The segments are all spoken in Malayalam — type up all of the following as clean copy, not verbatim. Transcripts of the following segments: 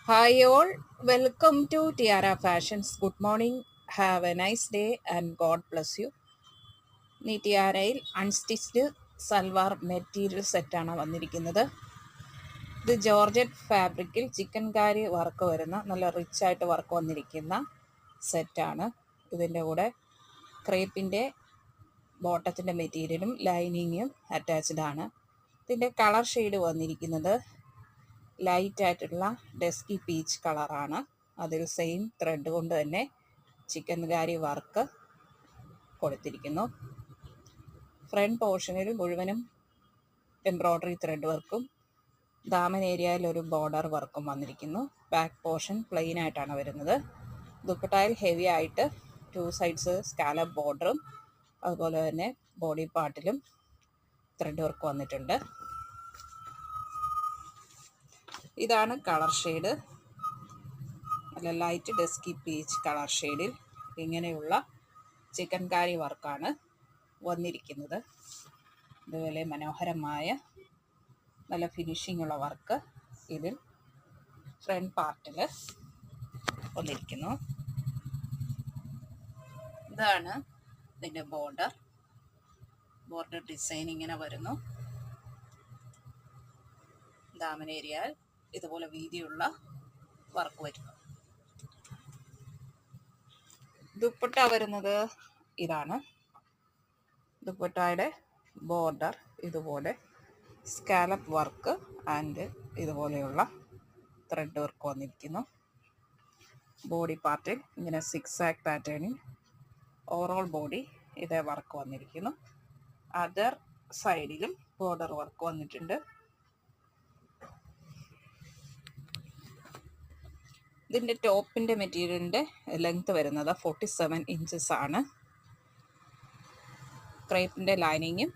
Hi all, welcome to Tiara Fashions. Good morning, have a nice day and God bless you. ഈ ടിയാരയിൽ അൺസ്റ്റിച്ച്ഡ് സൽവാർ മെറ്റീരിയൽ സെറ്റാണ് വന്നിരിക്കുന്നത്. ഇത് ജോർജറ്റ് ഫാബ്രിക്കിൽ ചിക്കൻ കാരി വർക്ക് വരുന്ന നല്ല റിച്ച് ആയിട്ട് വർക്ക് വന്നിരിക്കുന്ന സെറ്റാണ്. ഇതിൻ്റെ കൂടെ ക്രേപ്പിൻ്റെ ബോട്ടത്തിൻ്റെ മെറ്റീരിയലും ലൈനിങ്ങും അറ്റാച്ച്ഡ് ആണ്. ഇതിൻ്റെ കളർ ഷെയ്ഡ് വന്നിരിക്കുന്നത് ലൈറ്റ് ആയിട്ടുള്ള ഡെസ്കി പീച്ച് കളറാണ്. അതിൽ സെയിം ത്രെഡ് കൊണ്ട് തന്നെ ചിക്കൻ കാരി വർക്ക് കൊടുത്തിരിക്കുന്നു. ഫ്രണ്ട് പോർഷനിൽ മുഴുവനും എംബ്രോയ്ഡറി ത്രെഡ് വർക്കും ദാമൻ ഏരിയയിൽ ഒരു ബോർഡർ വർക്കും വന്നിരിക്കുന്നു. ബാക്ക് പോർഷൻ പ്ലെയിൻ ആയിട്ടാണ് വരുന്നത്. ദുപ്പട്ടയിൽ ഹെവി ആയിട്ട് 2 സൈഡ്സ് സ്കാലപ്പ് ബോർഡറും അതുപോലെ തന്നെ ബോഡി പാർട്ടിലും ത്രെഡ് വർക്ക് വന്നിട്ടുണ്ട്. ഇതാണ് കളർ ഷെയ്ഡ്. നല്ല ലൈറ്റ് ഡെസ്കി പീച്ച് കളർ ഷെയ്ഡിൽ ഇങ്ങനെയുള്ള ചിക്കൻ കാരി വർക്കാണ് വന്നിരിക്കുന്നത്. ഇതുപോലെ മനോഹരമായ നല്ല ഫിനിഷിംഗ് ഉള്ള വർക്ക് ഇതിൽ ഫ്രണ്ട് പാർട്ടിൽ വന്നിരിക്കുന്നു. ഇതാണ് ഇതിൻ്റെ ബോർഡർ ഡിസൈൻ ഇങ്ങനെ വരുന്നു. ദാമൻ ഏരിയയിൽ ഇതുപോലെ വീതിയുള്ള വർക്ക് വരുന്നു. ദുപ്പട്ട വരുന്നത് ഇതാണ്. ദുപ്പട്ടയുടെ ബോർഡർ ഇതുപോലെ സ്കാലപ്പ് വർക്ക് ആൻഡ് ഇതുപോലെയുള്ള ത്രെഡ് വർക്ക് വന്നിരിക്കുന്നു. ബോഡി പാർട്ടിൽ ഇങ്ങനെ സിക്സാക് പാറ്റേണിൽ ഓവറോൾ ബോഡി ഇതേ വർക്ക് വന്നിരിക്കുന്നു. അതർ സൈഡിലും ബോർഡർ വർക്ക് വന്നിട്ടുണ്ട്. ഇതിൻ്റെ ടോപ്പിൻ്റെ മെറ്റീരിയലിൻ്റെ ലെങ്ത് വരുന്നത് 47 ഇഞ്ചസ് ആണ്. ക്രേപ്പിൻ്റെ ലൈനിങ്ങും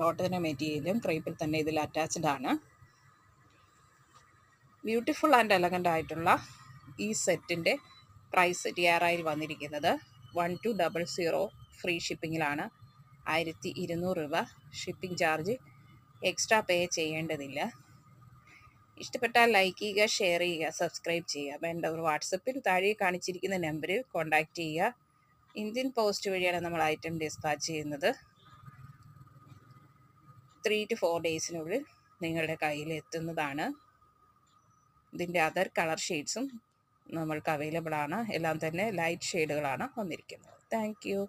ബോട്ടത്തിൻ്റെ മെറ്റീരിയലും ക്രേപ്പിൽ തന്നെ ഇതിൽ അറ്റാച്ച്ഡ് ആണ്. ബ്യൂട്ടിഫുൾ ആൻഡ് എലഗൻ്റ് ആയിട്ടുള്ള ഈ സെറ്റിൻ്റെ പ്രൈസ് ടിയാറയിൽ വന്നിരിക്കുന്നത് 1200 ഫ്രീ ഷിപ്പിങ്ങിലാണ്. 1200 രൂപ ഷിപ്പിംഗ് ചാർജ് എക്സ്ട്രാ പേ ചെയ്യേണ്ടതില്ല. ഇഷ്ടപ്പെട്ടാൽ ലൈക്ക് ചെയ്യുക, ഷെയർ ചെയ്യുക, സബ്സ്ക്രൈബ് ചെയ്യുക. വേണ്ടവർ വാട്സപ്പിൽ താഴെ കാണിച്ചിരിക്കുന്ന നമ്പറിൽ കോൺടാക്റ്റ് ചെയ്യുക. ഇന്ത്യൻ പോസ്റ്റ് വഴിയാണ് നമ്മൾ ഐറ്റം ഡിസ്പാച്ച് ചെയ്യുന്നത്. 3 to 4 ഡേയ്സിനുള്ളിൽ നിങ്ങളുടെ കയ്യിൽ എത്തുന്നതാണ്. ഇതിൻ്റെ അതർ കളർ ഷെയ്ഡ്സും നമ്മൾക്ക് അവൈലബിൾ ആണ്. എല്ലാം തന്നെ ലൈറ്റ് ഷെയ്ഡുകളാണ് വന്നിരിക്കുന്നത്. Thank you.